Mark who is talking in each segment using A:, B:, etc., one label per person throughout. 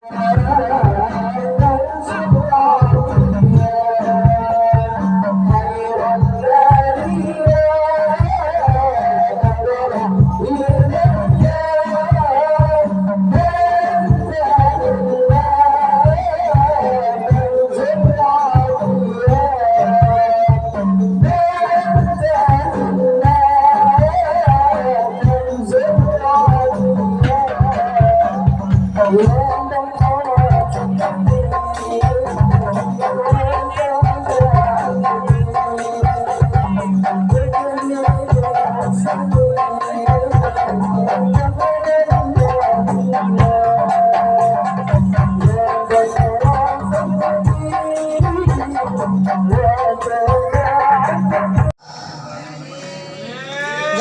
A: yang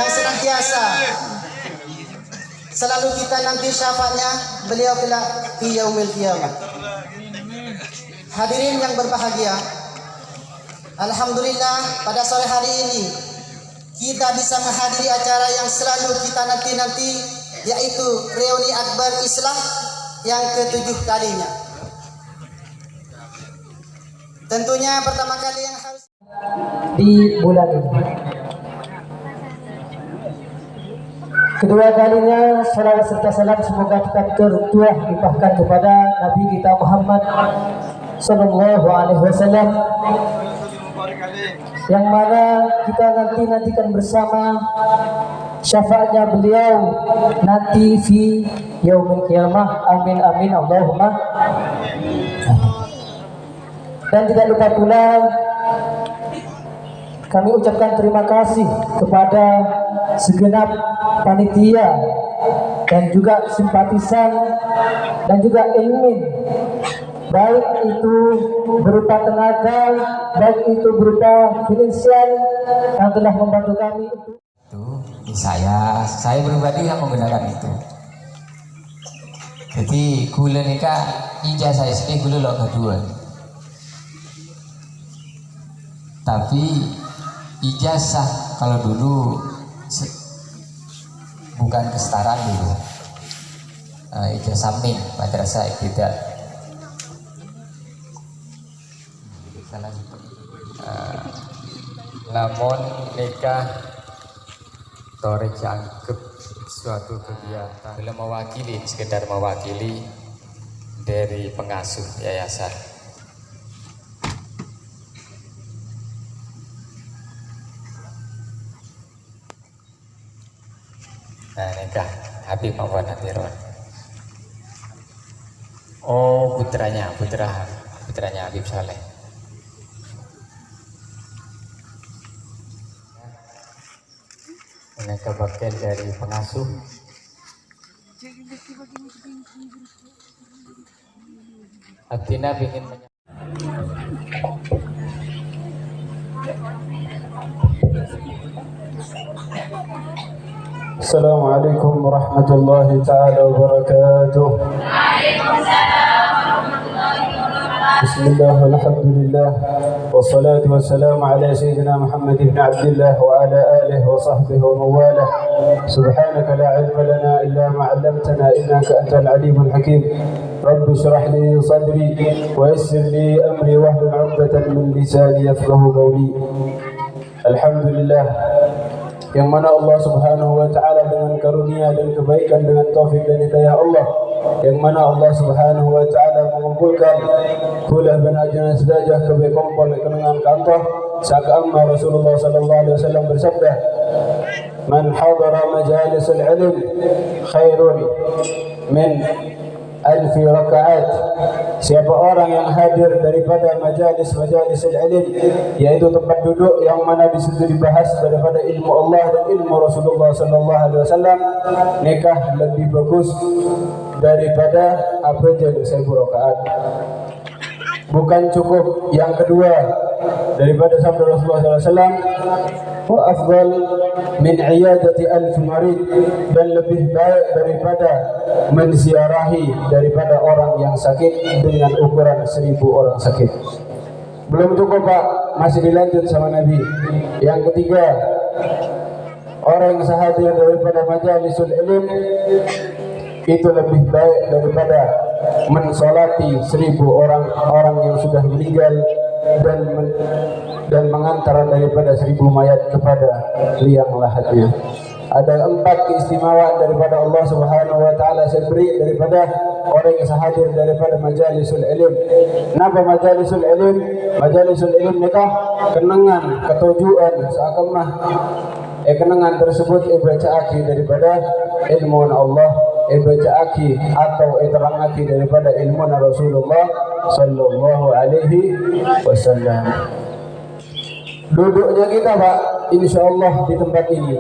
A: senantiasa selalu kita nanti syafaatnya beliau kelak di yaumil qiyamah. Hadirin yang berbahagia, alhamdulillah pada sore hari ini kita bisa menghadiri acara yang selalu kita nanti-nanti, yaitu reuni akbar Islam yang ke-7 kalinya. Tentunya pertama kali yang harus
B: di bulan ini. Kedua kalinya salawat serta salam semoga kita tertuah limpahkan kepada Nabi kita Muhammad Sallallahu Alaihi Wasallam, yang mana kita nantikan bersama syafaatnya beliau nanti fi yaumil qiyamah. Amin amin Allahumma. Dan tidak lupa pula kami ucapkan terima kasih kepada segenap panitia dan juga simpatisan dan juga ilmin, baik itu berupa tenaga, baik itu berupa finansial, yang telah membantu kami
C: itu saya pribadi yang menggunakan itu. Jadi gula nikah ijazah SD gula lo kedua, tapi ijazah kalau dulu bukan kesetaraan dulu, ijazah min madrasah tidak salah. Namun nikah torek dianggap suatu kegiatan, belum mewakili, sekedar mewakili dari pengasuh yayasan. Nah, nikah Habib Afwan Hatiron. Oh, putranya Habib Saleh. Mereka bagian dari pengasuh. Atina ingin
D: Assalamualaikum warahmatullahi ta'ala wabarakatuh. Bismillah, alhamdulillah, wassalatu wassalamu ala sayyidina Muhammad ibn Abdullah wa ala alihi wa sahbihi wa mawalah. Subhanaka la ilma lana illa ma 'allamtana innaka antal alimul hakim. Rabbi shrah li sadri wa yassir li amri wahlul 'uqdatam min lisani yafqahu qawli. Alhamdulillah, yang mana Allah Subhanahu wa taala dengan karunia dan kebaikan, dengan taufik dan hidayah Allah, yang mana Allah Subhanahu wa taala mengumpulkan kulah ban ajna sedajah kebe kompol kenangan kantor saka amma Rasulullah sallallahu alaihi wasallam bersabda, man hadara majalis al-ilm khairun min alfi rakaat. Siapa orang yang hadir daripada majalis al-ilm, yaitu tempat duduk yang mana di situ dibahas daripada ilmu Allah dan ilmu Rasulullah sallallahu alaihi wasallam, nikah lebih bagus daripada apa yang 1000 rakaat. Bukan cukup yang kedua daripada sabda Rasulullah sallallahu alaihi wasallam, wa afdal min iyadati alf marid, dan lebih baik daripada menziarahi daripada orang yang sakit dengan ukuran 1000 orang sakit. Belum cukup Pak, masih dilanjut sama Nabi. Yang ketiga, orang yang sehadir daripada majalisul ilm itu lebih baik daripada mensolati 1000 orang yang sudah meninggal dan mengantar daripada 1000 mayat kepada liang lahatnya. Ada 4 keistimewaan daripada Allah Subhanahu wa taala saya beri daripada orang yang hadir daripada majalisul ilm. Napa majalisul ilm? Majalisul ilm nikah kenangan ketujuan seakamah kenangan tersebut bacaaki daripada ilmu Allah, bacaaki atau terangaki daripada ilmu Rasulullah sallallahu alaihi wasallam. Duduknya kita Pak, insyaallah di tempat ini.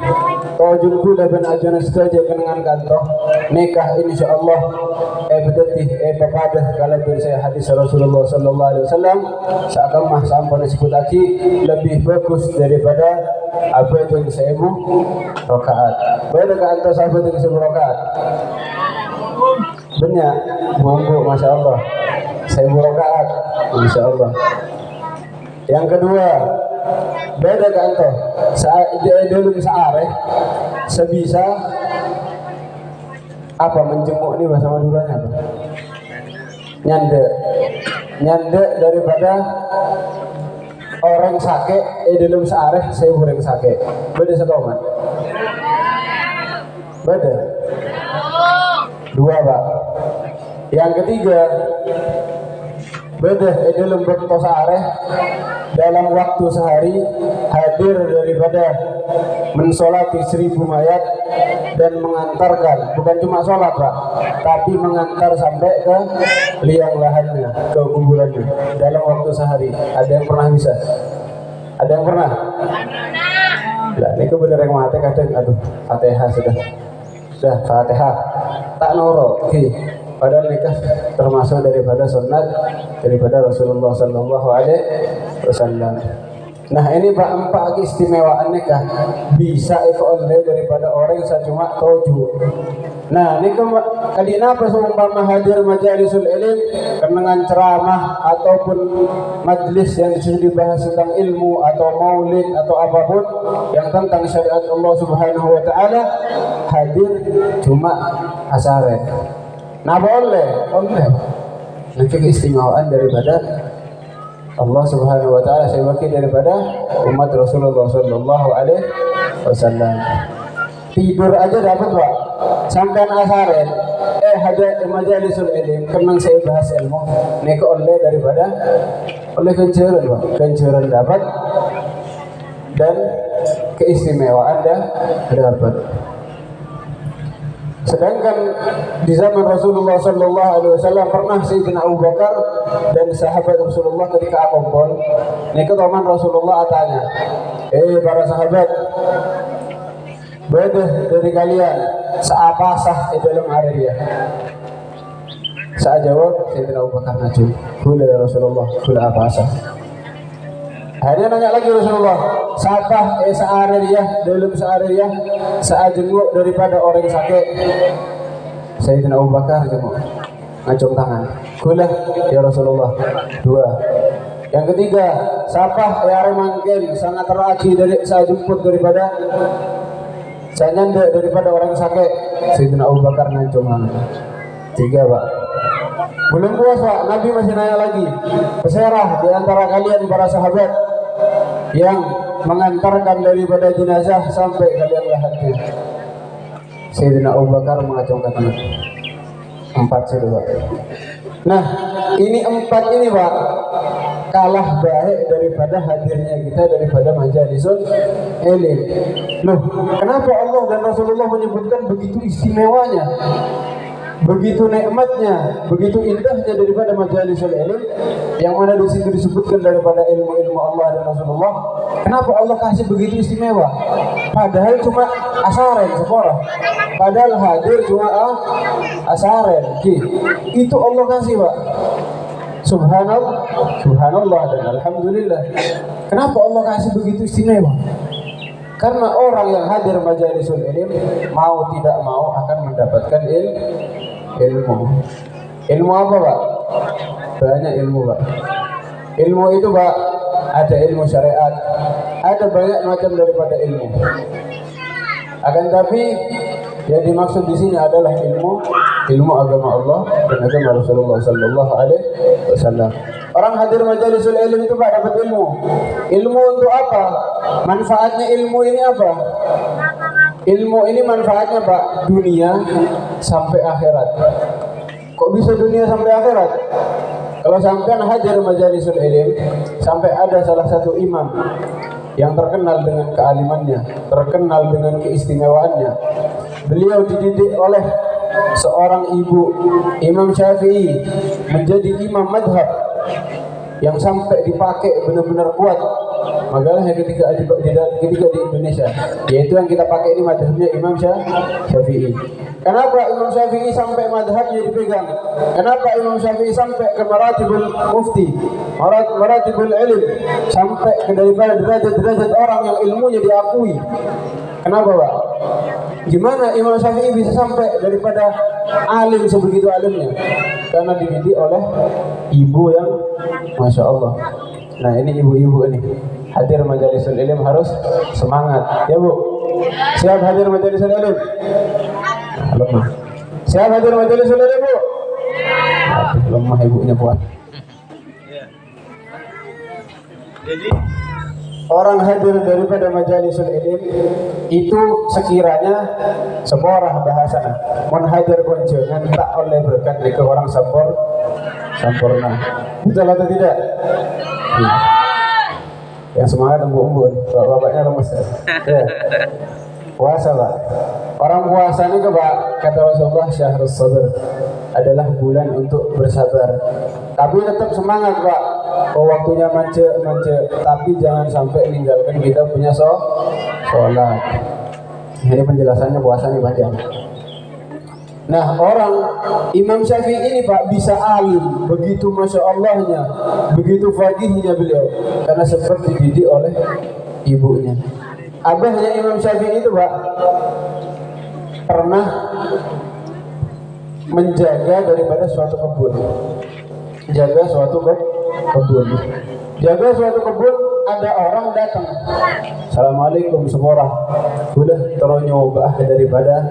D: Tawajun kula ben ajana saja kenangan kantor nikah insyaallah betih papadah kalau saya hadis Rasulullah sallallahu alaihi wasallam seakan sampun disebut lagi lebih bagus daripada apa yang 1000 rakaat. Beda kantor sahabat yang 1000 rakaat. Banyak, monggo masyaallah. 1000 rakaat insyaallah. Yang kedua, beda kantor saat dulu seareh sebisa apa menjemuk ini bahasa Maduranya apa? Nyande daripada orang sakit dalam seareh saya orang sakit beda setoman beda dua Pak. Yang ketiga beda dalam bentuk seareh dalam waktu sehari hadir daripada mensolati 1000 mayat dan mengantarkan, bukan cuma sholat Pak, tapi mengantar sampai ke liang lahannya, ke kuburannya dalam waktu sehari. Ada yang pernah bisa? Ada yang pernah? Lah ini bener yang mati kadang aduh Fatihah sudah Fatihah tak noro padahal nikah termasuk daripada sunnat daripada Rasulullah sallallahu alaihi wasallam. Nah ini Pak 4 keistimewaan nikah bisa oleh daripada orang yang cuma tujuh. Nah ini kali napa seumpama hadir majalisul ilm kenangan ceramah ataupun majlis yang dibahas tentang ilmu atau maulid atau apapun yang tentang syariat Allah Subhanahu wa taala hadir cuma asare. Nah boleh. Ini keistimewaan daripada Allah Subhanahu wa taala saya wakil daripada umat Rasulullah sallallahu alaihi wasallam. Tidur aja dapat Pak. Sampai asaren ada majalisul ilm kenang saya bahas ilmu. Nek oleh daripada oleh kenceran Pak. Kenceran dapat dan keistimewaan dapat. Sedangkan di zaman Rasulullah sallallahu alaihi wasallam pernah Sayyidina Abu Bakar dan sahabat Rasulullah ketika kumpul, nika teman Rasulullah tanya, para sahabat, beda dari kalian seapa sah dalam hari dia? Saya jawab, Sayyidina Abu Bakar maju, kula ya Rasulullah, kula apa sah? Akhirnya nanya lagi Rasulullah, siapa searah dalam searah saat jenguk daripada orang sakit. Sayyidina Abu Bakar jenguk, ngacung tangan, kula ya Rasulullah 2. Yang ketiga, siapa yang mungkin sangat teraki dari saya jemput daripada saya nyanda daripada orang sakit. Sayyidina Abu Bakar ngacung tangan 3 Pak. Belum puas Pak, Nabi masih nanya lagi, berserah di antara kalian para sahabat yang mengantarkan daripada jenazah sampai kalian lahatnya. Sayyidina Abu Bakar mengacungkan tangan 4 sudah Pak. Nah ini 4 ini Pak kalah baik daripada hadirnya kita daripada majalisul ilm. Loh kenapa Allah dan Rasulullah menyebutkan begitu istimewanya, begitu nikmatnya, begitu indahnya daripada majalisul ilm yang mana di situ disebutkan daripada ilmu-ilmu Allah dan Rasulullah. Kenapa Allah kasih begitu istimewa? Padahal cuma asaren seporah. Padahal hadir cuma asaren. Itu Allah kasih Pak. Subhanallah dan alhamdulillah. Kenapa Allah kasih begitu istimewa? Karena orang yang hadir majalisul ilm mau tidak mau akan mendapatkan ilmu. Ilmu apa Pak? Banyak ilmu Pak. Ilmu itu Pak ada ilmu syariat, ada banyak macam daripada ilmu. Akan tapi yang dimaksud di sini adalah ilmu ilmu agama Allah dan agama Rasulullah sallallahu alaihi wasallam. Orang hadir majalisul ilmu itu Pak dapat ilmu. Ilmu untuk apa? Manfaatnya ilmu ini apa? Ilmu ini manfaatnya Pak dunia sampai akhirat. Kok bisa dunia sampai akhirat? Kalau sampean hadir majalisul ilm, sampai ada salah satu imam yang terkenal dengan kealimannya, terkenal dengan keistimewaannya. Beliau dididik oleh seorang ibu, Imam Syafi'i, menjadi imam madhab yang sampai dipakai benar-benar kuat. Makanya ketika di Indonesia, yaitu yang kita pakai ini madhabnya Imam Syafi'i. Kenapa Imam Syafi'i sampai madhabnya dipegang? Kenapa Imam Syafi'i sampai ke maratibul mufti, maratibul ilm, sampai ke daripada derajat-derajat orang yang ilmunya diakui? Kenapa Pak? Gimana Imam Syafi'i bisa sampai daripada alim sebegitu alimnya? Karena dididik oleh ibu yang Masya Allah. Nah ini ibu-ibu ini hadir majalisul ilm harus semangat ya Bu. Siap hadir majalisul ilm? Nah, lemah. Siap hadir majalisul ilm Bu? Aduh, lemah ibunya buat. Jadi orang hadir daripada majalisul ilm itu sekiranya seborah bahasana mun hadir kunjungan tak oleh berkat ke orang sempurna. Betul atau tidak? Yang semangat embu-embu, bapaknya lemes ya. Puasa Pak. Orang puasa ini Pak, kata Rasulullah, syahrus sabr, adalah bulan untuk bersabar. Tapi tetap semangat Pak. Oh waktunya manje, tapi jangan sampai meninggalkan kita punya sholat. Ini penjelasannya puasa nih Pak. Nah orang Imam Syafi'i ini Pak bisa alim, begitu Masya Allahnya, begitu faqihnya beliau, karena seperti dididik oleh ibunya. Abahnya Imam Syafi'i itu Pak pernah menjaga daripada suatu kebun. Jaga suatu kebun, ada orang datang. Assalamualaikum semua. Udah terus nyoba daripada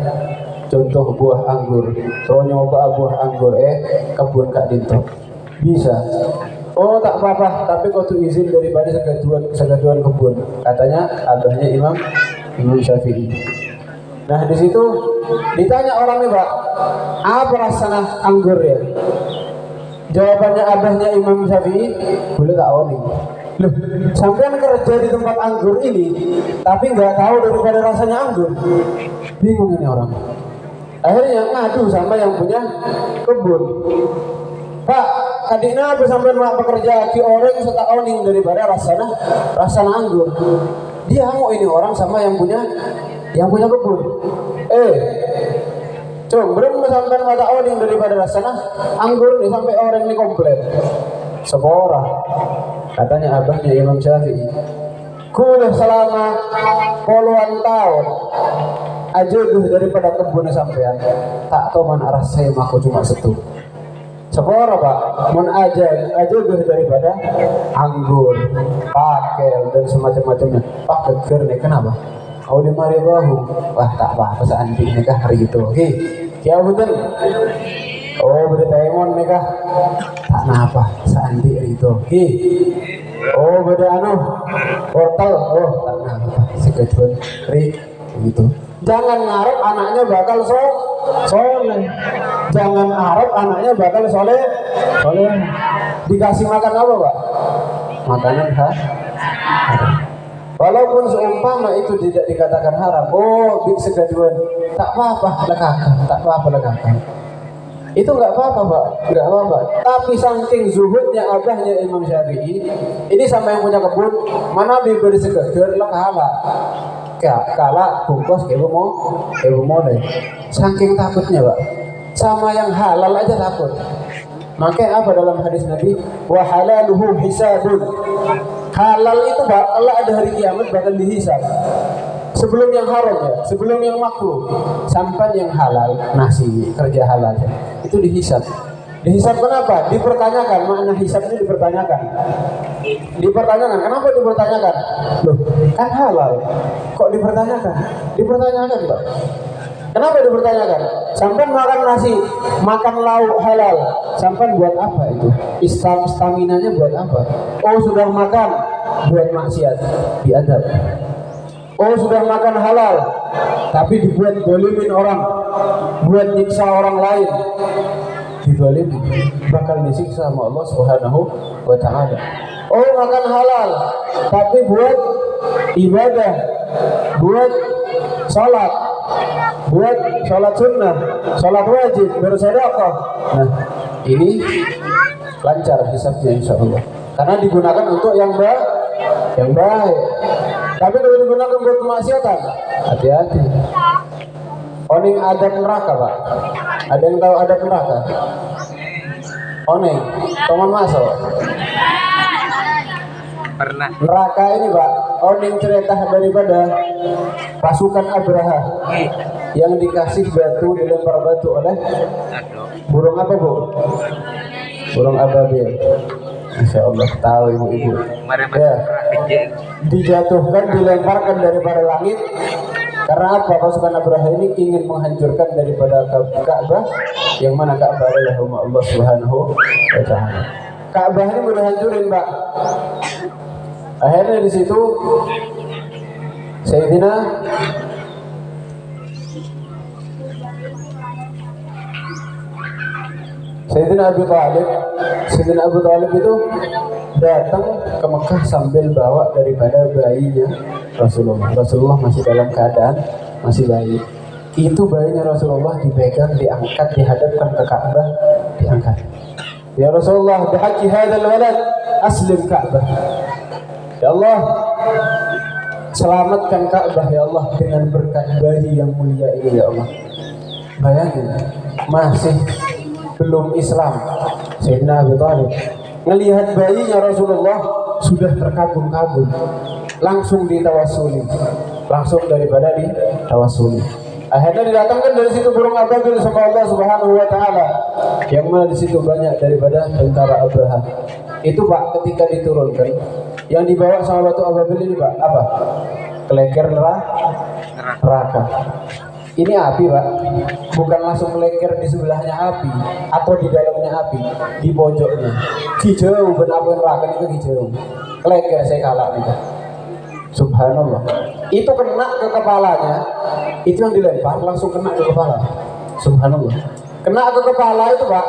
D: contoh buah anggur. Terus nyoba buah anggur kebun Kak Dinto. Bisa. Oh tak apa-apa, tapi kau tuh izin daripada segaduan kebun. Katanya abahnya Imam Syafi'i. Nah di situ ditanya orangnya Pak, apa rasanya anggur ya? Jawabannya abahnya Imam Syafi'i, boleh tak oning. Loh, sampean kerja di tempat anggur ini, tapi nggak tahu daripada rasanya anggur. Bingung ini orang. Akhirnya ngadu sama yang punya kebun. Pak, adiknya apa sampean mak pekerja ki orang setak oning daripada rasanya anggur. Dia mau ini orang sama yang punya kebun. Belum sampai mata oning daripada rasanya anggur nih sampai orang ini komplit. Seporah. Katanya abahnya Imam Syafi'i. Kulah selama puluhan tahun aja daripada kebun sampean. Tak tahu mana rasanya aku cuma setu. Seporah Pak. Mun aja daripada anggur, pakel dan semacam-macamnya. Pak geger nih kenapa? Kau di mari bahu, wah tak apa seanti nikah hari itu, oke? Kia betul. Oh beda taimon nikah, tak napa seanti hari itu, oke? Oh beda portal, oh tak napa sekejuan hari itu. Jangan ngarep anaknya bakal soleh. Jangan ngarep anaknya bakal soleh. Dikasih makan apa Pak? Makanan walaupun seumpama itu tidak dikatakan haram, segaduan, tak apa-apa lekakan. Itu nggak apa-apa Pak, nggak apa-apa. Tapi saking zuhudnya abahnya Imam Syafi'i, ini sama yang punya kebun, mana bibir segadur lah kalah bungkus kayak mau deh. Saking takutnya Pak, sama yang halal aja takut. Makanya apa dalam hadis Nabi? Wa halaluhu hisabun. Halal itu Pak, Allah ada hari kiamat bakal dihisab. Sebelum yang haram ya, sebelum yang makruh, sampai yang halal, nasi kerja halal itu dihisab. Dihisab kenapa? Dipertanyakan, makna hisab ini dipertanyakan. Kenapa dipertanyakan? Loh, kan halal. Kok dipertanyakan? Dipertanyakan Pak. Kenapa dipertanyakan? Sampai makan nasi, makan lauk halal, sampai buat apa itu? Staminanya buat apa? Oh sudah makan, buat maksiat, diadab. Oh sudah makan halal, tapi dibuat golimin orang, buat nyiksa orang lain, digolimin, bakal disiksa sama Allah Subhanahu wa Ta'ala. Oh makan halal, tapi buat ibadah, buat sholat, buat sholat sunnah, sholat wajib, bersedekah. Nah, ini lancar hisabnya insya Allah. Karena digunakan untuk yang baik. Tapi kalau digunakan buat kemaksiatan, hati-hati. Oning adab neraka, Pak. Ada yang tahu adab neraka? Oning, teman masuk.
C: Pernah.
D: Neraka ini, Pak, oning cerita daripada pasukan Abraha yang dikasih batu, dilempar batu oleh burung apa, Bu? Burung ababil. Masya Allah, tahu ibu-ibu. Ya, dijatuhkan, dilemparkan daripada langit. Karena apa? Pasukan Abraha ini ingin menghancurkan daripada Ka'bah, yang mana Ka'bah adalah rumah Allah Subhanahu wa Ta'ala. Ka'bah ini udah hancurin, Pak. Akhirnya di situ Sayyidina Abu Thalib itu datang ke Mekah sambil bawa daripada bayinya Rasulullah. Rasulullah masih dalam keadaan masih bayi. Itu bayinya Rasulullah dipegang, diangkat, dihadapkan ke Ka'bah, diangkat. Ya Rasulullah, bihaqi hadzal walad aslim Ka'bah. Ya Allah, selamatkan Ka'bah ya Allah dengan berkat bayi yang mulia ini ya Allah. Bayangin, masih belum Islam Sayyidina Abu Thalib ngelihat bayinya Rasulullah sudah terkagum-kagum, langsung ditawasuli, langsung daripada ditawasuli. Akhirnya didatangkan dari situ burung ababil sama Allah Subhanahu wa Ta'ala, yang mana di situ banyak daripada tentara Abraha. Itu Pak, ketika diturunkan, yang dibawa sama batu ababil ini Pak, apa? Keleker neraka. Ini api Pak, bukan langsung meleker di sebelahnya api atau di dalamnya api, di pojoknya. Hijau, benar neraka itu hijau. Keleker saya kalah nih Pak. Subhanallah. Itu kena ke kepalanya, itu yang dilempar langsung kena ke kepala. Subhanallah. Kena ke kepala itu Pak,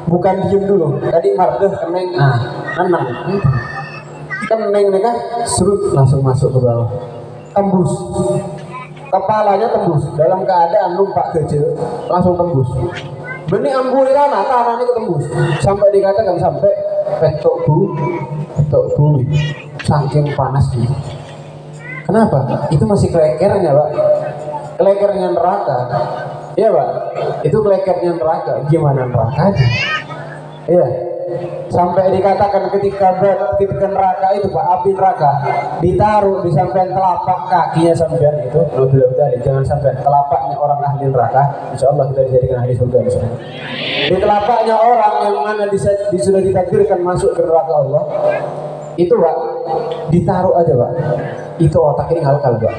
D: bukan diem dulu. Tadi mardeh keneng, nenang. Keneng nih kan, serut langsung masuk ke bawah. Tembus. Kepalanya tembus dalam keadaan numpak gajah, langsung tembus. Benih ambul tanah, tanahnya ketembus. Sampai dikatakan sampai petok bumi, saking panasnya. Kenapa? Itu masih kelekernya Pak, kelekernya neraka. Iya Pak, itu kelekernya neraka. Gimana nerakanya? Iya. Sampai dikatakan ketika neraka itu Pak, api neraka ditaruh di samping telapak kakinya sampean itu, jangan sampai telapaknya orang ahli neraka, insya Allah kita dijadikan ahli surga misalnya. Di telapaknya orang yang mana sudah ditakdirkan masuk ke neraka Allah, itu Pak, ditaruh aja Pak, itu otak ini ngalkal Pak,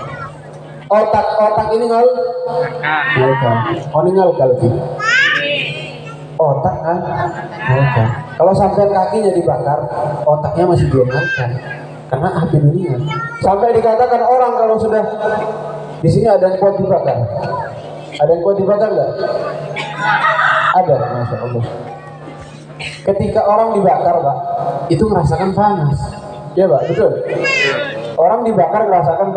D: otak ini ngalkal, ini ngalkal gitu. Otak kan ngalkal. Kalau sampai kakinya dibakar, otaknya masih belum ngalkal, karena api dunia. Sampai dikatakan orang kalau sudah di sini ada yang kuat dibakar, ada yang kuat dibakar nggak? Ada, masya Allah. Ketika orang dibakar Pak, itu merasakan panas, ya Pak, betul. Orang dibakar merasakan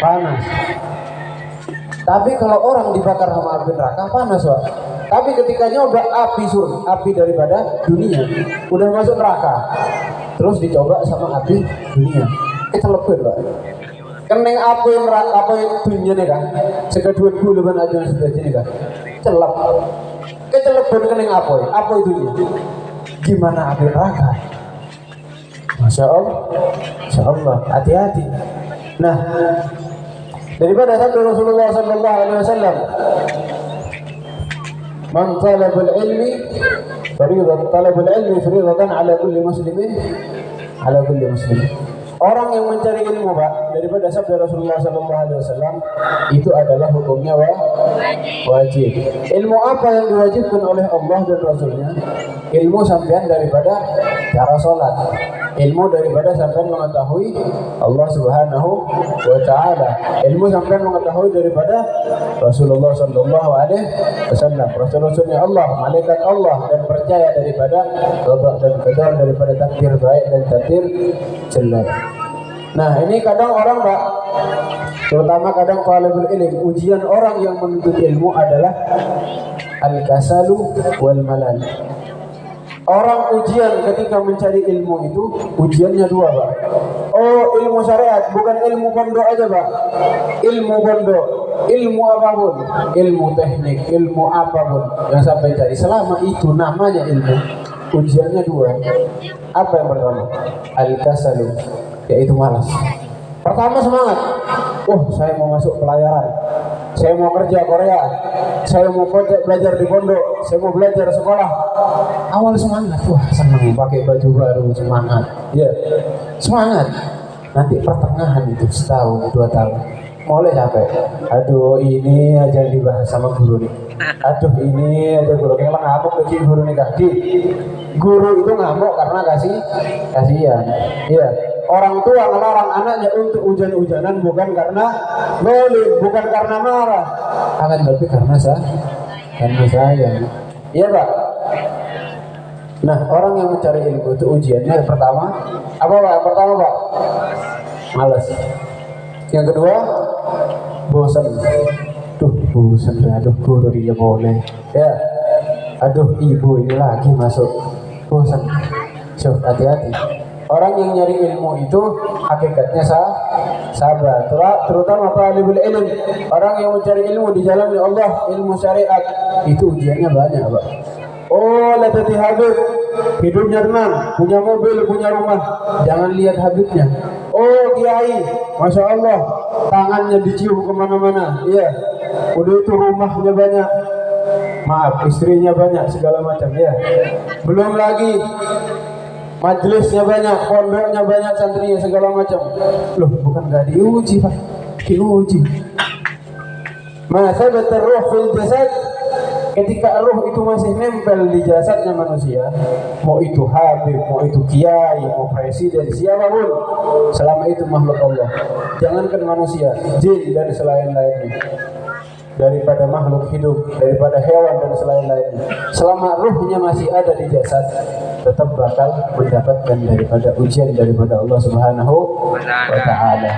D: panas. Tapi kalau orang dibakar sama api neraka panas Pak. Tapi ketika nyoba api daripada dunia, udah masuk neraka, terus dicoba sama api dunia, kecelebet Pak. Keneng api neraka, apa dunia nih kan? Sekedua leban aja sudah jadi kan? Celep, kecelebet keneng apa dunia? Gimana api neraka? Masya Allah, hati-hati. Nah, daripada sabda Rasulullah Sallallahu Alaihi Wasallam, man talabul ilmi fariidatan ala kulli muslimin Orang yang mencari ilmu, Pak, daripada sabda Rasulullah SAW itu adalah hukumnya wajib. Ilmu apa yang diwajibkan oleh Allah dan Rasulnya? Ilmu sampean daripada cara sholat, ilmu daripada sampean mengetahui Allah Subhanahu wa Ta'ala, ilmu sampean mengetahui daripada Rasulullah SAW, Rasul-Rasulnya Allah, malaikat Allah, dan percaya daripada qada dan qadar, daripada takdir baik dan takdir jelek. Nah, ini kadang orang, Pak, terutama kadang talibul ilm, ujian orang yang menuntut ilmu adalah al-kasalu wal malal. Orang ujian ketika mencari ilmu itu ujiannya dua, Pak. Oh, ilmu syariat, bukan ilmu pondok aja, Pak. Ilmu pondok, ilmu apapun, ilmu teknik, ilmu apapun yang sampai cari, selama itu namanya ilmu, ujiannya dua. Apa yang pertama? Al-kasalu, yaitu malas. Pertama semangat. Oh, saya mau masuk pelayaran, saya mau kerja Korea, saya mau belajar di pondok, saya mau belajar sekolah. Awal semangat, wah senang, pakai baju baru, semangat, ya semangat. Nanti pertengahan itu setahun 2 tahun mulai capek. Aduh, ini aja dibahas sama guru nih. Aduh, ini aja guru yang ngamuk lagi guru nih kaki. Guru itu ngamuk karena kasihan. Iya. Orang tua melarang anaknya untuk hujan-hujanan bukan karena boleh, bukan karena marah, akan tapi karena sayang. Iya, Pak. Nah, orang yang mencari ilmu itu ujiannya pertama apa, Pak? Yang pertama, Pak, malas. Yang kedua, bosan. Bosan, aduh guru dia boleh. Ya, aduh ibu ini lagi masuk, bosan. So, hati-hati. Orang yang nyari ilmu itu hakikatnya sabar, terutama talibul ilm. Orang yang mencari ilmu di jalan Allah, ilmu syariat, itu ujiannya banyak, Pak. Oh, latati habib, hidupnya tenang, punya mobil, punya rumah, jangan lihat habibnya. Oh, kiai, masya Allah, tangannya dicium kemana-mana, iya. Udah itu rumahnya banyak, maaf, istrinya banyak, segala macam, ya. Belum lagi majelisnya banyak, pondoknya banyak, santrinya segala macam. Loh, bukan gak diuji, Pak? Diuji. Masa beteruh fil jasad, ketika ruh itu masih nempel di jasadnya manusia, mau itu habib, mau itu kiai, mau presiden, siapapun, selama itu makhluk Allah. Jangankan manusia, jin dan selain-lainnya, daripada makhluk hidup, daripada hewan dan selain-lainnya, selama ruhnya masih ada di jasad, tetap bakal mendapatkan daripada ujian daripada Allah Subhanahu wa Ta'ala.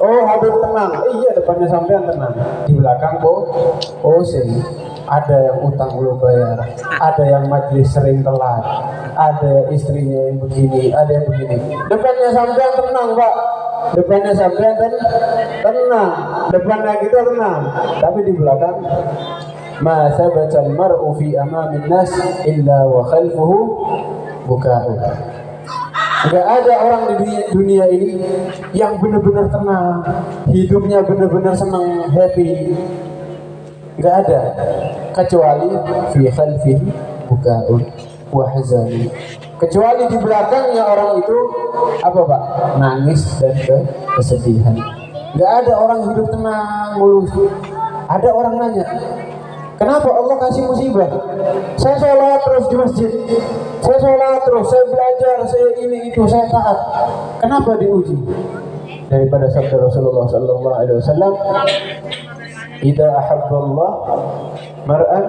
D: Oh, habib tenang, iya, depannya sampean tenang, di belakang pusing. Ada yang utang belum bayar, ada yang majlis sering telat, ada istrinya yang begini, ada yang begini. Depannya sampean tenang, Pak. Depannya sampean tenang, depannya kita tenang, tapi di belakang ma sabatal mar'u fi amamin nas illa wa khalfuhu buka'u. Enggak ada orang di dunia ini yang benar-benar tenang, hidupnya benar-benar senang, happy. Enggak ada, kecuali fi khalfihi buka'u wa hazani. Kecuali di belakangnya orang itu apa, Pak? Nangis dan kesedihan. Enggak ada orang hidup tenang mulus. Ada orang nanya, kenapa Allah kasih musibah? Saya sholat terus di masjid, saya sholat terus, saya belajar, saya ini itu, saya taat. Kenapa diuji? Daripada sabda Rasulullah SAW, idza ahabballah mar'an,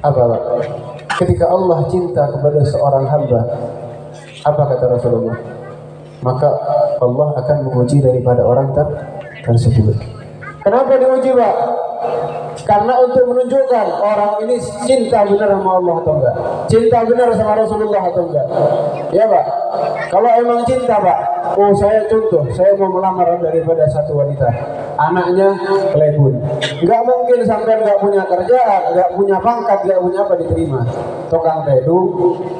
D: apa, Pak? Ketika Allah cinta kepada seorang hamba, apa kata Rasulullah? Maka Allah akan menguji daripada orang tersebut. Kenapa diuji, Pak? Karena untuk menunjukkan orang ini cinta benar sama Allah atau enggak, cinta benar sama Rasulullah atau enggak. Ya, Pak. Kalau emang cinta, Pak, oh saya contoh, saya mau melamar daripada satu wanita, anaknya kelebun. Enggak mungkin sampai enggak punya kerjaan, enggak punya pangkat, enggak punya apa diterima. Tukang tedu,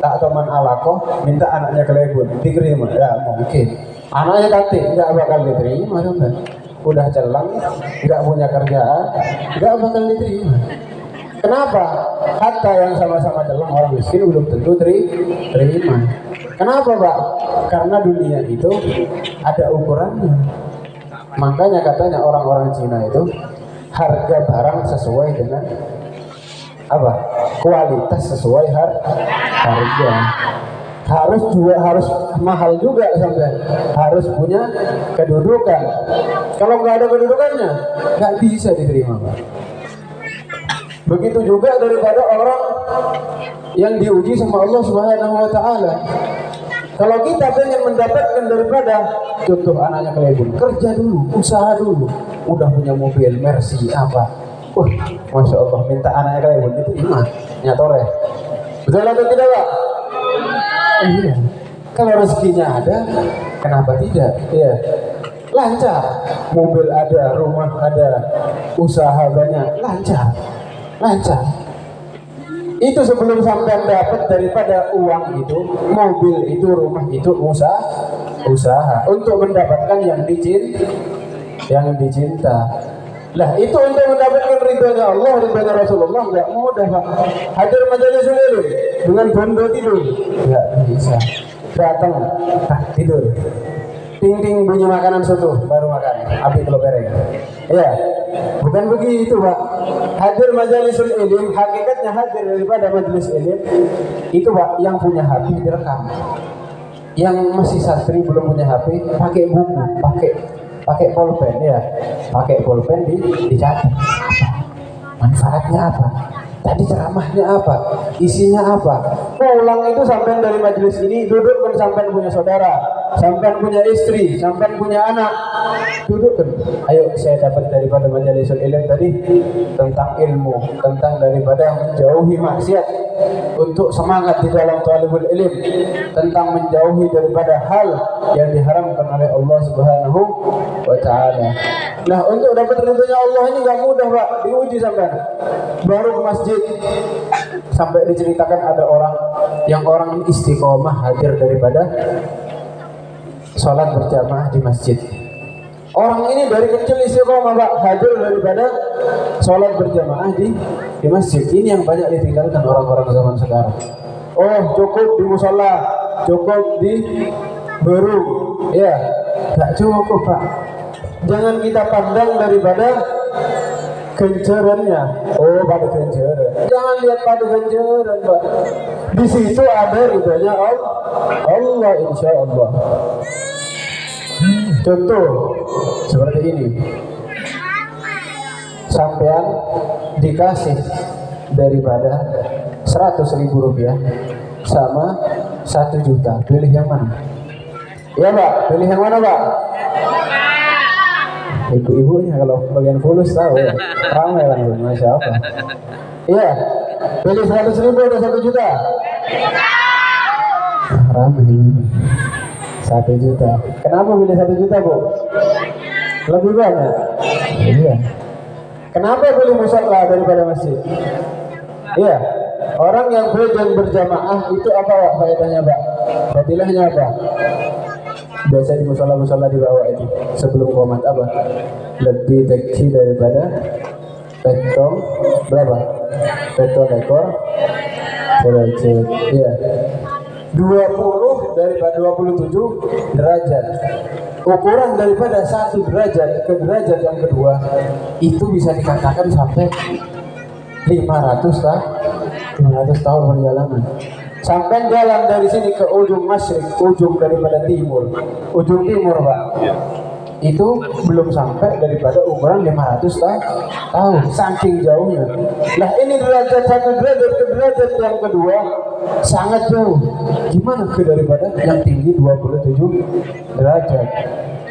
D: tak teman alakoh, minta anaknya kelebun, diterima. Ya mungkin. Anaknya cantik, enggak bakal diterima, sampai. Udah celang, nggak punya kerjaan, nggak bakal diterima. Kenapa? Hatta yang sama-sama celang, orang miskin belum tentu terima. Kenapa Pak? Karena dunia itu ada ukurannya. Makanya katanya orang-orang Cina itu harga barang sesuai dengan apa? Kualitas sesuai harga. Harus mahal juga sampai harus punya kedudukan. Kalau nggak ada kedudukannya nggak bisa diterima Pak. Begitu juga daripada orang yang diuji sama Allah Subhanahu wa taala. Kalau kita pengen mendapatkan daripada contoh anaknya Kelebun, kerja dulu, usaha dulu, udah punya mobil Mercy apa, masya Allah, minta anaknya Kelebun itu iman, nyatoreh, betul atau tidak Pak? Iya. Kalau rezekinya ada, kenapa tidak? Iya. Lancar, mobil ada, rumah ada, usaha banyak, lancar. Itu sebelum sampai dapat daripada uang itu, mobil itu, rumah itu, usaha untuk mendapatkan yang dicinta. Lah itu untuk mendapatkan ridhonya Allah, ridhonya Rasulullah nggak mudah Pak. Hadir majelis ilmu dengan bondo tidur nggak bisa. Datang tidur. Ting ting bunyi makanan soto baru makan. Abi telur pereng. Iya. Bukan begitu Pak. Hadir majelisul ilm, hakikatnya hadir daripada majelis ilm itu Pak, yang punya HP direkam. Yang masih santri belum punya HP, pakai buku, pakai pulpen ya. Pakai pulpen dicatat. Manfaatnya apa? Tadi ceramahnya apa? Isinya apa? Pulang itu sampai dari majelis ini duduk kan sampai punya saudara, sampai punya istri, sampai punya anak. Duduk kan. Ayo saya dapat daripada majelisul ilm tadi tentang ilmu, tentang daripada menjauhi maksiat, untuk semangat di dalam talibul ilm, tentang menjauhi daripada hal yang diharamkan oleh Allah Subhanahu wa taala. Nah, untuk dapat ridhonya Allah ini enggak mudah, Pak. Diuji sampai baru ke masjid sampai diceritakan ada orang istiqomah hadir daripada sholat berjamaah di masjid. Orang ini dari kecil istiqomah Pak, hadir daripada sholat berjamaah di masjid. Ini yang banyak ditinggalkan orang-orang zaman sekarang. Oh, cukup di musola, cukup di baru, ya, nggak cukup Pak. Jangan kita pandang daripada gencerannya. Oh, pada genceran. Jangan lihat pada genceran Pak. Di situ ada ridhonya Allah, insya Allah. Contoh seperti ini, sampean dikasih daripada 100.000 rupiah sama 1 juta, pilih yang mana? Ya Pak, pilih yang mana Pak? Ibu-ibunya kalau bagian fulus tahu ya, ramai kan, masya Allah. Iya, pilih 100.000 atau 1 juta? Ramai. 1 juta. Kenapa pilih 1 juta Bu? Lebih banyak. Iya. Kenapa pilih musola daripada masjid? Iya. Orang yang berjamaah itu apa Pak faedahnya Pak? Fadilahnya apa? Biasa di musola-musola di bawah itu sebelum qomat apa? Lebih tinggi daripada beton berapa? Beton ekor derajat. Iya. 20 daripada 27 derajat. Ukuran daripada 1 derajat ke derajat yang kedua itu bisa dikatakan sampai 500 tahun perjalanan. Sampai jalan dari sini ke ujung masyrik, ujung daripada timur, ujung timur Pak, itu belum sampai daripada ukuran 500 tahun, saking jauhnya. Nah ini derajat 1 derajat ke derajat yang kedua sangat jauh. Gimana ke daripada yang tinggi 27 derajat?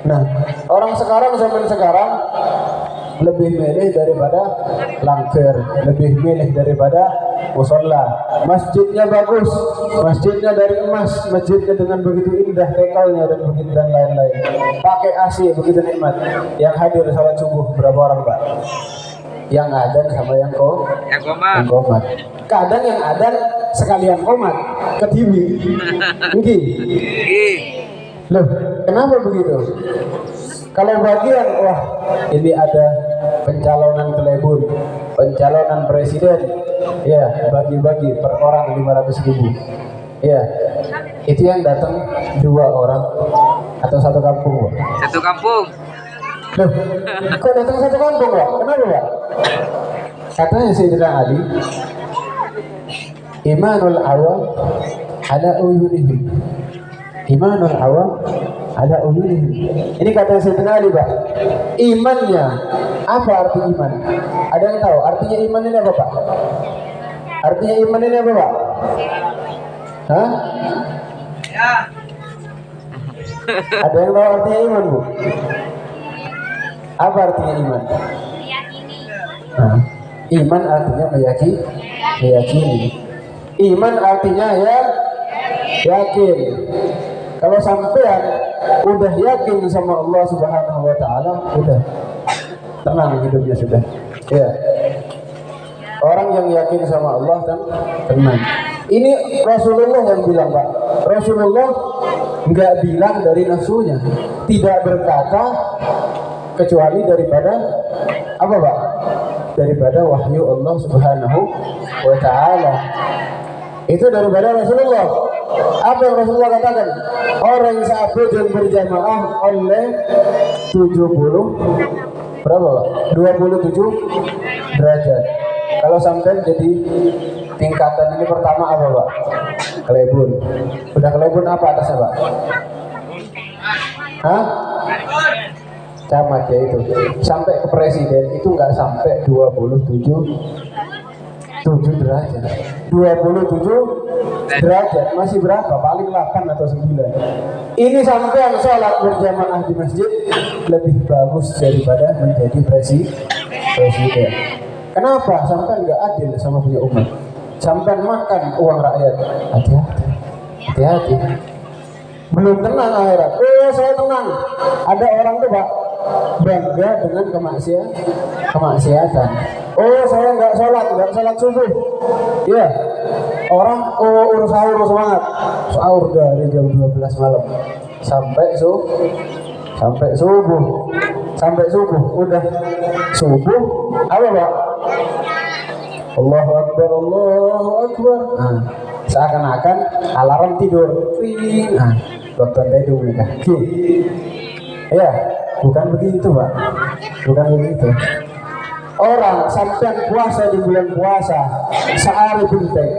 D: Nah orang sekarang, zaman sekarang lebih milih daripada langker, lebih milih daripada musola. Masjidnya bagus, masjidnya dari emas, masjidnya dengan begitu indah tekalnya dan begitu dan lain-lain. Pakai AC begitu nikmat. Yang hadir salat subuh berapa orang Pak? Yang adzan sama yang qomat. Kadang yang adzan sekalian qomat ke TV. Nggih. Loh, kenapa begitu? Kalau bagian, wah ini ada pencalonan Kelebun, pencalonan presiden, ya bagi-bagi per orang 500.000, ya Itu yang datang 2 orang atau satu kampung, Pak?
C: Satu kampung.
D: Loh, kok datang satu kampung, Pak? Kenapa, Pak? Katanya Sayyidina Ali, imanul awam ala uyunihim. Imanul awam ala uyunihim. Ini kata Sayyidina Ali, Pak. Imannya, apa arti iman? Ada yang tahu artinya iman ini apa, Pak? Artinya iman ini apa, Pak? Hah? Ada yang tahu artinya iman, Bu? Apa artinya iman? Nah, iman artinya meyakini. Iman artinya ya yakin. Kalau sampean udah yakin sama Allah Subhanahu wa taala, udah tenang hidupnya sudah. Ya. Orang yang yakin sama Allah kan tenang. Ini Rasulullah yang bilang, Pak. Rasulullah nggak bilang dari nafsunya, tidak berkata kecuali daripada apa, Pak? Daripada wahyu Allah Subhanahu wa taala. Itu daripada Rasulullah. Apa yang Rasulullah katakan? Orang yang saat yang berjamaah oleh 70 berapa, Pak? 27 derajat. Kalau sampai jadi tingkatan ini pertama apa, Pak? Kelebun. Udah kelebun apa atasnya, Pak? Hah? Camat ya itu. Sampai ke presiden itu nggak sampai 27 derajat. 27 derajat masih berapa? Paling 8 atau 9. Ini sampai yang sholat berjamaah di masjid lebih bagus daripada menjadi presiden. Kenapa? Sampai nggak adil sama punya umat. Sampai makan uang rakyat. Hati-hati. Belum tenang akhirat. Oh, saya tenang. Ada orang tuh, Pak, bangga dengan kemaksiatan. Oh, saya nggak sholat subuh. Iya. Orang urus sahur semangat. Sahur dari jam 12 malam sampai subuh. Udah subuh apa, Pak? Allahu Akbar. Nah, seakan-akan alarm tidur. Nah, dokter tidur mereka. Ya, bukan begitu, Pak. Bukan begitu. Orang sampai puasa di bulan puasa sehari penting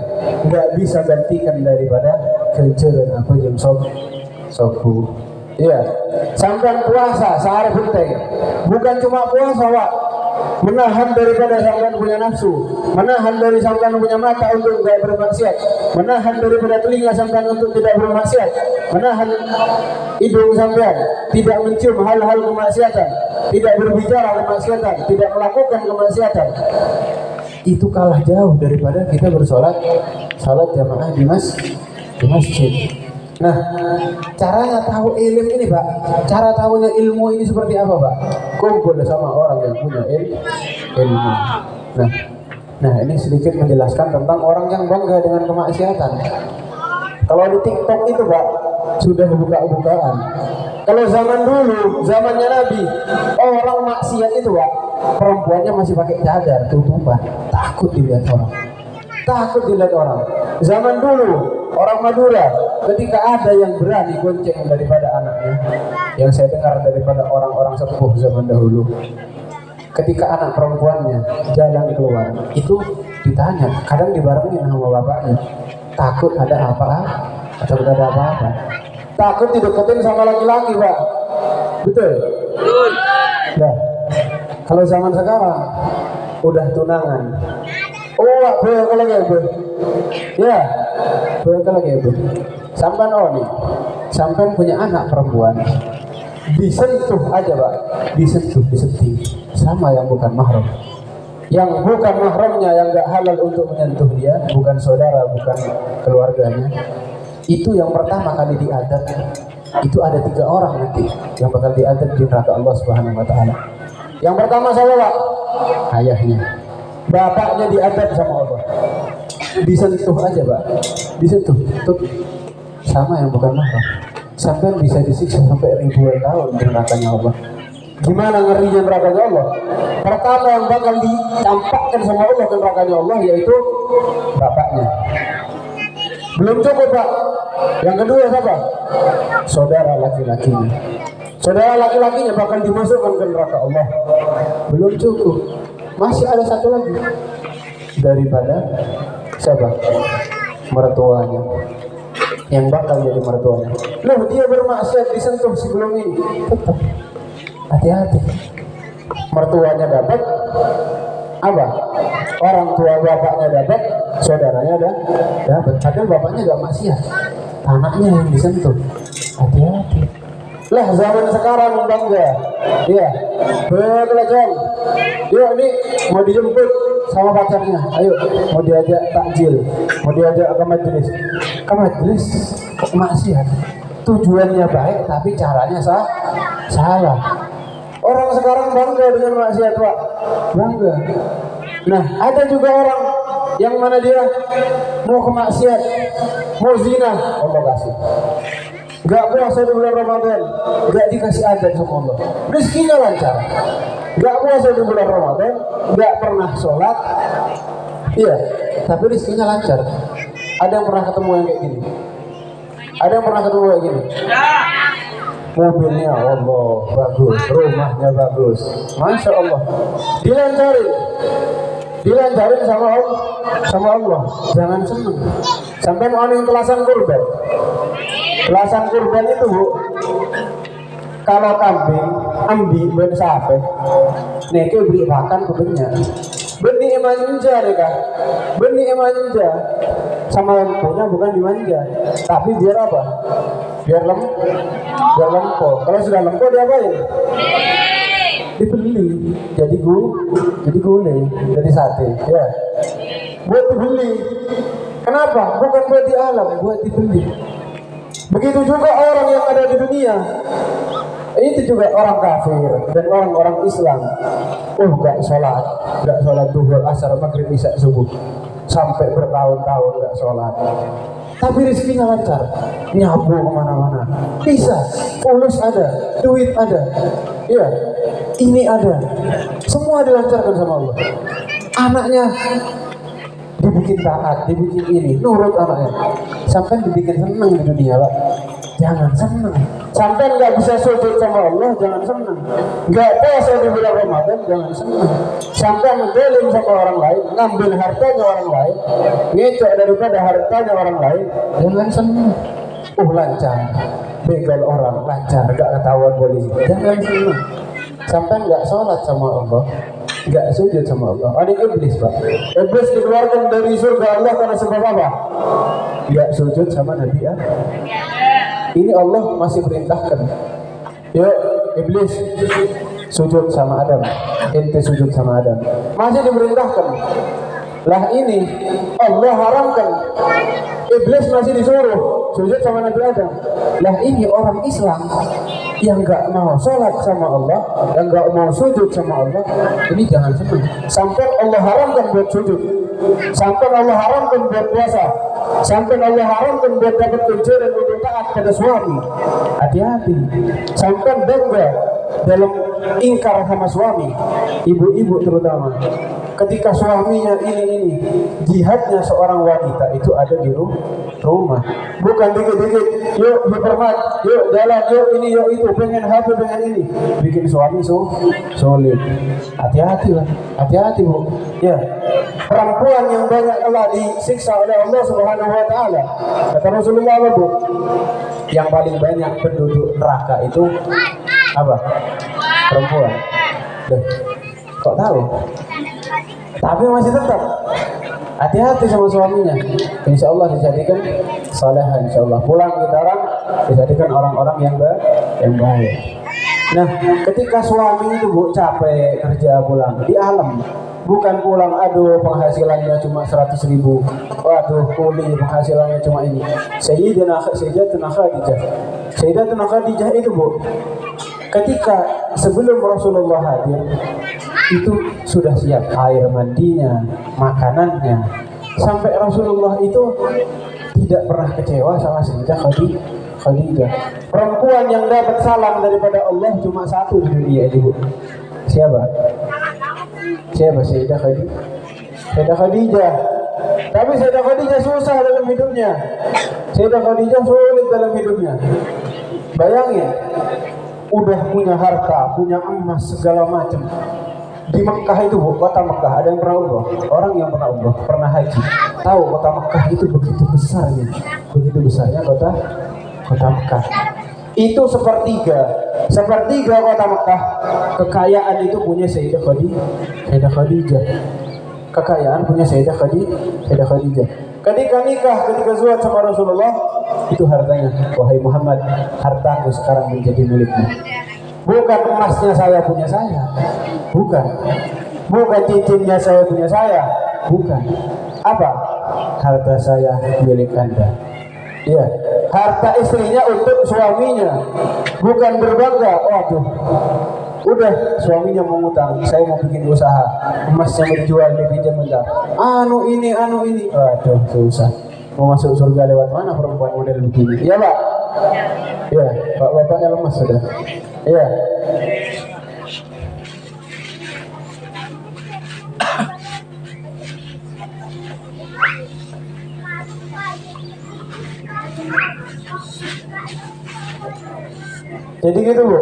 D: nggak bisa gantikan daripada kejaran apa jam subuh. Iya, sampai puasa sehari penting bukan cuma puasa, Pak. Menahan daripada sampean punya nafsu, menahan dari sampean punya mata untuk tidak bermaksiat, menahan daripada telinga sampean untuk tidak bermaksiat, menahan hidung sampean tidak mencium hal-hal kemaksiatan, tidak berbicara kemaksiatan, tidak melakukan kemaksiatan. Itu kalah jauh daripada kita bersolat jamaah di masjid. Nah, caranya tahu ilmu ini, Pak. Cara tahunya ilmu ini seperti apa, Pak? Kumpul sama orang yang punya ilmu. Nah, ini sedikit menjelaskan tentang orang yang bangga dengan kemaksiatan. Kalau di TikTok itu, Pak, sudah buka-bukaan. Kalau zaman dulu, zamannya Nabi, orang maksiat itu, Pak, perempuannya masih pakai cadar, tutupan, takut dilihat orang. Zaman dulu orang Madura, ketika ada yang berani gonceng daripada anaknya, yang saya dengar daripada orang-orang sepuh zaman dahulu, ketika anak perempuannya jalan keluar, itu ditanya, kadang dibarengin sama bapaknya, takut ada apa-apa, takut dideketin sama laki-laki, Pak. Betul? Nah, kalau zaman sekarang udah tunangan, boleh lagi, Bu. Ya, boleh lagi, Bu. Sampai punya anak perempuan, disentuh aja, Pak. Disentuh sama yang bukan mahram. Yang bukan mahramnya, yang gak halal untuk menyentuh dia, bukan saudara, bukan keluarganya. Itu yang pertama kali diadab. Itu ada 3 orang nanti yang bakal diadab di neraka Allah Subhanahu wa taala. Yang pertama siapa, Pak? Ayahnya. Bapaknya diadab sama Allah. Disentuh aja, Pak. Disentuh sama yang bukan mahram. Sampai bisa disiksa sampai ribuan tahun di nerakanya Allah. Gimana ngerinya nerakanya Allah? Pertama yang bakal ditampakkan sama Allah ke nerakanya Allah yaitu bapaknya. Belum cukup Pak. Yang kedua siapa? Saudara laki-lakinya. Saudara laki-lakinya bahkan dimasukkan ke neraka Allah. Belum cukup. Masih ada satu lagi. Daripada siapa? Mertuanya. Yang bakal jadi mertuanya. Loh, dia bermaksiat disentuh sebelum ini. Tetap hati-hati. Mertuanya dapat, apa? Orang tua bapaknya dapat, saudaranya dapat. Padahal bapaknya gak maksiat, anaknya yang disentuh. Hati-hati. Lah zaman sekarang bangga. Iya. Betul John. Yuk ini mau dijemput sama pacarnya. Ayo, mau diajak takjil, mau diajak ke majelis. Ke majelis kok maksiat. Tujuannya baik tapi caranya salah. Orang sekarang bangga dengan maksiat Pak. Bangga. Nah, ada juga orang yang mana dia mau ke maksiat, mau zina, Allah kasih. Gak puasa di bulan Ramadan, gak dikasih adan sama Allah. Rezekinya lancar. Gak puasa di bulan Ramadan, gak pernah sholat. Iya, tapi rezekinya lancar. Ada yang pernah ketemu yang kayak gini? Ada yang pernah ketemu kayak gini? Mobilnya Allah bagus, rumahnya bagus, masya Allah. Dilancarin sama Allah. Jangan seneng. Sampai mau yang telasan kurban. Telasan kurban itu Bu, kalau kambing ambi ben sape, neke beri makan kebennya. Benih manja mereka, benih manja sama lemponya bukan dimanja, tapi biar apa? Biar lempo. Kalau sudah lempo diapain? Dibeli, jadi gulai, jadi sate. Ya, buat dibeli. Kenapa? Bukan buat di alam, buat dibeli. Begitu juga orang yang ada di dunia. Itu juga orang kafir dan orang-orang Islam. Gak sholat duhur, asar, maghrib, isya, subuh, sampai bertahun-tahun gak sholat. Tapi rezekinya lancar, nyabu kemana-mana, bisa, fulus ada, duit ada, iya, ini ada, semua dilancarkan sama Allah. Anaknya dibikin taat, dibikin ini, nurut anaknya, sampai dibikin senang di dunia Pak. Jangan senang. Sampai nggak bisa sujud sama Allah, jangan senang. Nggak puasa di bulan Ramadan, jangan senang. Sampai mendelim sama orang lain, ngambil hartanya orang lain, ngecek daripada hartanya orang lain, jangan senang. Lancar, begal orang lancar, nggak ketahuan polisi, jangan senang. Sampai nggak sholat sama Allah, nggak sujud sama Allah. Ada iblis Pak. Iblis dikeluarkan dari surga Allah karena sebab apa? Nggak sujud sama Nabi ya. Ini Allah masih perintahkan. Yuk iblis sujud sama Adam. Ente sujud sama Adam. Masih diperintahkan. Lah ini Allah haramkan. Iblis masih disuruh sujud sama Nabi Adam. Lah ini orang Islam yang nggak mau sholat sama Allah, yang nggak mau sujud sama Allah, ini jangan senang. Sampai Allah haramkan buat sujud, sampai Allah haramkan buat puasa, sampai Allah haramkan buat dapat kerja dan untuk taat pada suami. Hati-hati. Sampai bangga dalam ingkar sama suami, ibu-ibu terutama. Ketika suaminya ini jihadnya seorang wanita itu ada di rumah, bukan dikit-dikit, yuk hipermat, yuk jalan, yuk ini, yuk itu, pengen HP, pengen ini, bikin suami sulit. Hati-hati lah, hati-hati Bu. Ya, perempuan yang banyak telah disiksa oleh Allah Subhanahu Wa Taala. Kata Rasulullah Bu, yang paling banyak penduduk neraka itu apa? Perempuan. Duh, kok tahu? Tapi masih tetap hati-hati sama suaminya. Insya Allah dijadikan soleha, insya Allah pulang kita orang dijadikan orang-orang yang baik. Nah, ketika suami itu Bu capek kerja pulang di alam, bukan pulang aduh penghasilannya cuma 100.000, waduh kuli penghasilannya cuma ini. Sayyidatuna Khadijah itu Bu, ketika sebelum Rasulullah hadir itu sudah siap air mandinya, makanannya, sampai Rasulullah itu tidak pernah kecewa sama Sayyidah Khadijah. Perempuan yang dapat salam daripada Allah cuma satu di dunia ini Bu. Siapa Sayyidah Khadijah. Tapi Sayyidah Khadijah susah dalam hidupnya. Sayyidah Khadijah sulit dalam hidupnya. Bayangin, udah punya harta, punya emas segala macam. Di Mekah itu, kota Mekah, ada yang pernah umroh? Orang yang pernah umroh, pernah haji, tahu kota Mekah itu begitu besarnya, begitu besarnya kota Mekah. Itu sepertiga kota Mekah. Kekayaan itu punya Sayyidah Khadijah. Kekayaan punya Sayyidah Khadijah. Ketika nikah, ketika zuat sama Rasulullah, itu hartanya. Wahai Muhammad, hartaku sekarang menjadi milikmu. Bukan emasnya saya punya saya, bukan cincinnya saya punya saya, bukan. Apa? Harta saya milik Anda. Iya, harta istrinya untuk suaminya, bukan berbangga. Waduh, udah suaminya mengutang, saya mau bikin usaha, emasnya dijual, dipinjam bentar. Anu ini, waduh susah. Mau masuk surga lewat mana perempuan model begini? Iya Pak. Iya, Bapaknya lemas sudah. Iya. Jadi gitu Bu,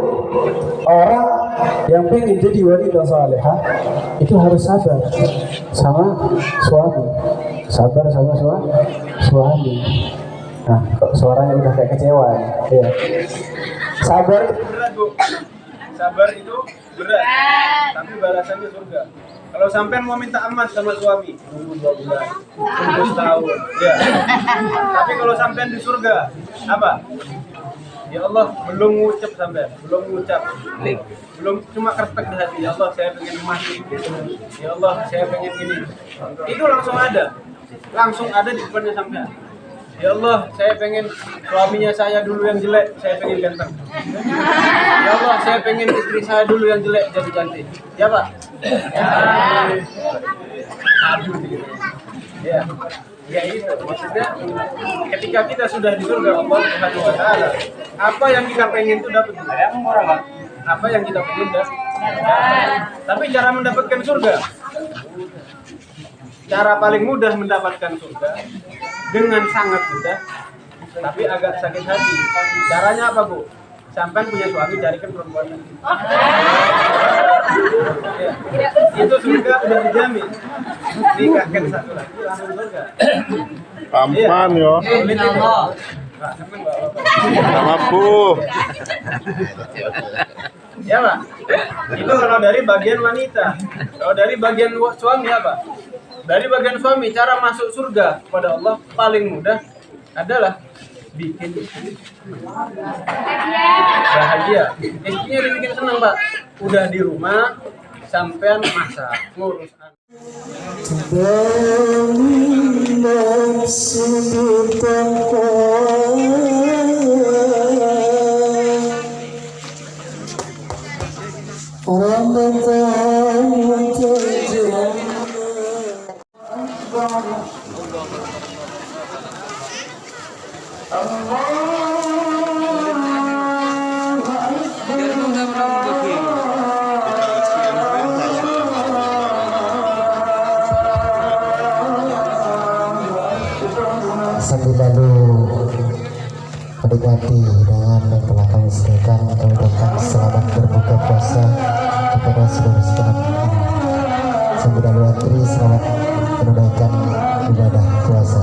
D: orang yang pengen jadi wanita salehah itu harus sabar sama suami, sabar sama suami. Nah, kok suaranya udah kayak kecewa ya? Sabar berat Bu, sabar itu berat, tapi balasannya surga. Kalau sampean mau minta emas sama suami, tunggu 2 bulan, tunggu setahun, ya. Tapi kalau sampean di surga, apa? Ya Allah, belum ngucap sampean, belum cuma kertek di hati. Ya Allah, saya pengen emas ini. Ya Allah, saya pengen ini. Itu langsung ada di depannya sampean. Ya Allah, saya pengen suaminya saya dulu yang jelek, saya pengen ganteng. Ya Allah, saya pengen istri saya dulu yang jelek jadi cantik. Ya Pak? Ya. Aduh gitu. Ya itu maksudnya ketika kita sudah di surga Allah Subhanahu wa taala, apa yang kita pengen itu dapat. Apa yang kita pengen dapat. Tapi cara mendapatkan surga, cara paling mudah mendapatkan surga dengan sangat mudah, tapi agak sakit hati. Caranya apa Bu? Sampai punya suami, carikan perempuan. Ya. Itu surga udah dijamin. Nikahkan satu lagi langsung surga.
E: Pampan yo. Mampu.
D: Ya Pak. Itu kalau dari bagian wanita. Kalau dari bagian suami apa? Dari bagian suami, cara masuk surga kepada Allah paling mudah adalah bikin bahagia. Istrinya dibikin senang Pak. Udah di rumah, sampean masak, ngurus anak.
F: Sambil lalu mendekati dengan yang telah kami sediakan, kami ucapkan selamat berbuka puasa kepada seluruh sekalian. Sambil lalu antri selamat menunaikan ibadah puasa.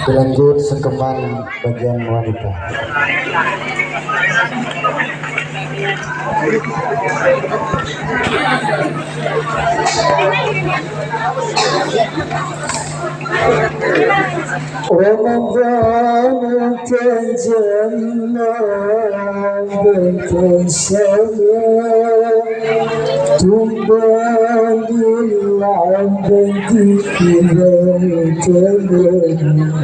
F: Berlanjut sungkeman bagian wanita.
B: رمضان تجلى بتسمى طوبى للعبد إذا تمنى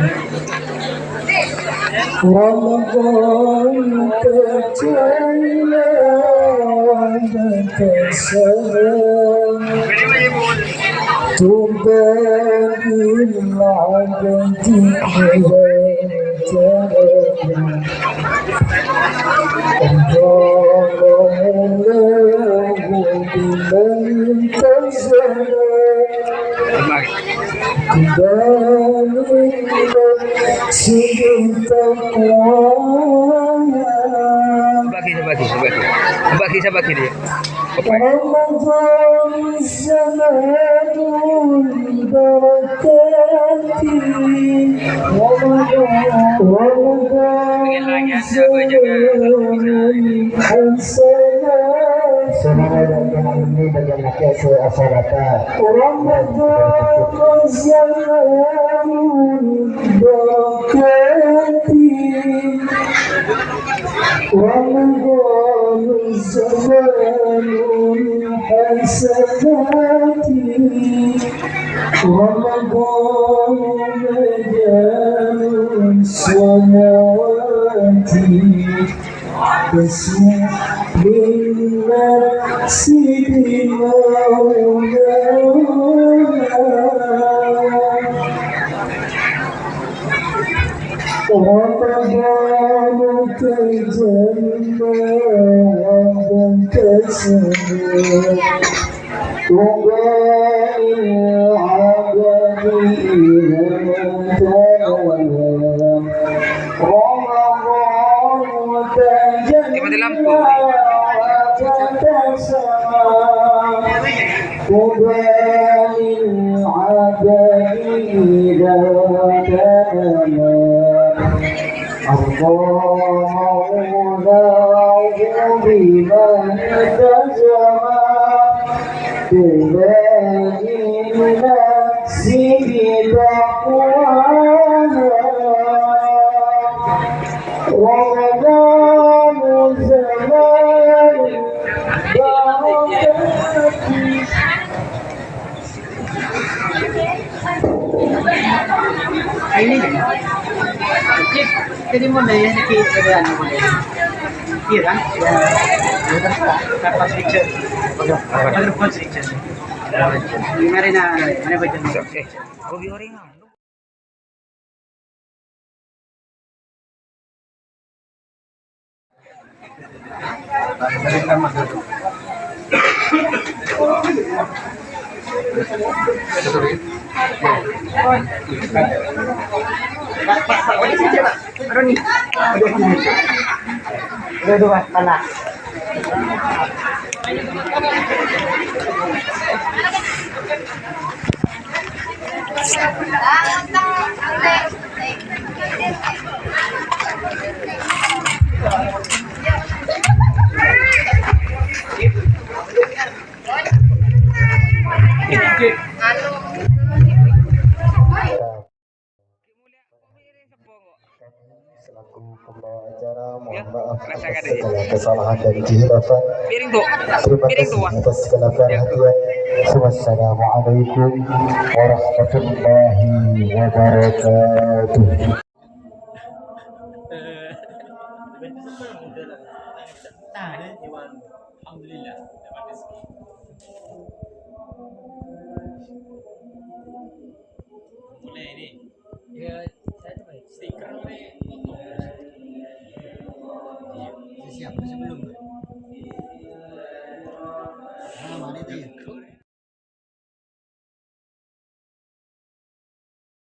B: رمضان تجلى بتسمى طوبى للعبد إذا تمنى
G: Bagi dia.
B: رمضان الزمان البركات رمضان الزمان الحسنات
F: Ini bagian laki asalata.
B: رمضان الزمان البركات رمضان الزمان الحسنات رمضان مجال الصلوات تسمح بالنفس رمضان تجلى وانتسم وباء العبد إذا تولى رمضان تجلى وانتسم وباء العبد إذا تولى الله مولاه بمن تجمع تبادي نفسي بتقواها رمضان زمان
A: Jadi mau nanya di keadaan apa? Iya kan? Ya, pas picture. Ada pas picture. Gimana mana baca?
G: Oke. Hobi orang.
A: Udah dua tanah.
F: Selaku pembawa acara, mohon maaf atas segala kesalahan dan kehilafan. Terima kasih atas segala perhatian. Wassalamualaikum warahmatullahi wabarakatuh.
A: Siapa sebelum?